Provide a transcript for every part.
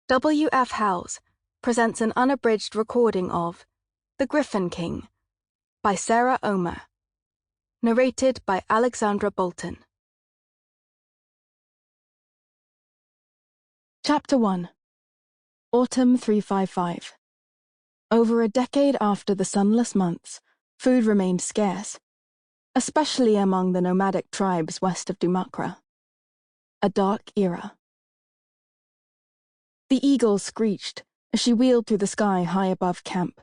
W.F. Howes presents an unabridged recording of The Gryphon King by Sara Omer, narrated by Alexandra Boulton. Chapter 1. Autumn 355. Over a decade after the sunless months, food remained scarce, especially among the nomadic tribes west of Dumakra. A dark era. The eagle screeched as she wheeled through the sky high above camp,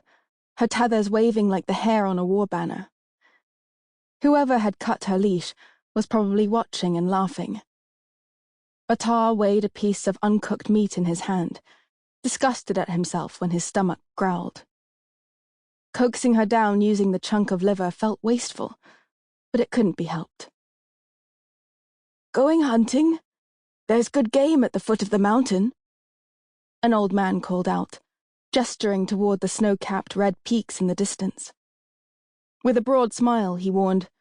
her tethers waving like the hair on a war banner. Whoever had cut her leash was probably watching and laughing. Bataar weighed a piece of uncooked meat in his hand, disgusted at himself when his stomach growled. Coaxing her down using the chunk of liver felt wasteful, but it couldn't be helped. "Going hunting? There's good game at the foot of the mountain," an old man called out, gesturing toward the snow-capped red peaks in the distance. With a broad smile, he warned,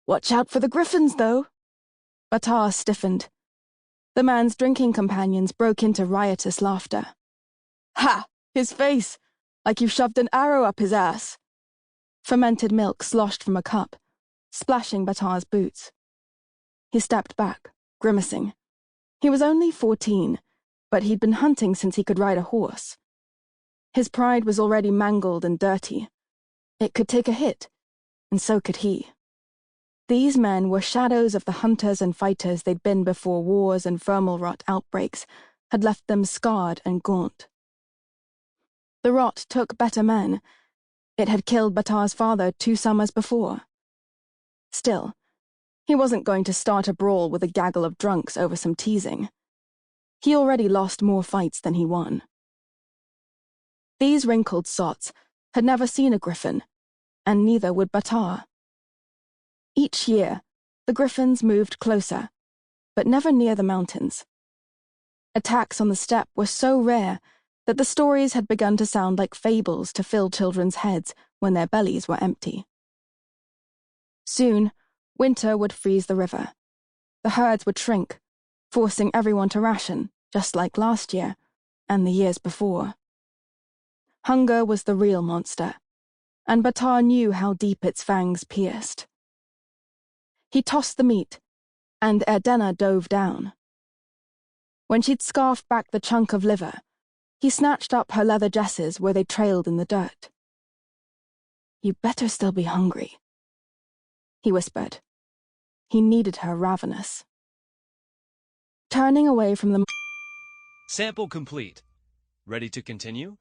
"Watch out for the griffins, though." Bataar stiffened. The man's drinking companions broke into riotous laughter. "Ha! His face! Like you shoved an arrow up his ass!" Fermented milk sloshed from a cup, splashing Bataar's boots. He stepped back, grimacing. He was only 14, but he'd been hunting since he could ride a horse. His pride was already mangled and dirty. It could take a hit, and so could he. These men were shadows of the hunters and fighters they'd been before wars and vermal rot outbreaks had left them scarred and gaunt. The rot took better men. It had killed Bataar's father 2 summers before. Still, he wasn't going to start a brawl with a gaggle of drunks over some teasing. He already lost more fights than he won. These wrinkled sots had never seen a griffin, and neither would Bataar. Each year, the griffins moved closer, but never near the mountains. Attacks on the steppe were so rare that the stories had begun to sound like fables to fill children's heads when their bellies were empty. Soon, winter would freeze the river. The herds would shrink, forcing everyone to ration, just like last year, and the years before. Hunger was the real monster, and Bataar knew how deep its fangs pierced. He tossed the meat, and Erdenna dove down. When she'd scarfed back the chunk of liver, he snatched up her leather jesses where they trailed in the dirt. "You better still be hungry," he whispered. He needed her ravenous. Turning away from the... Sample complete. Ready to continue?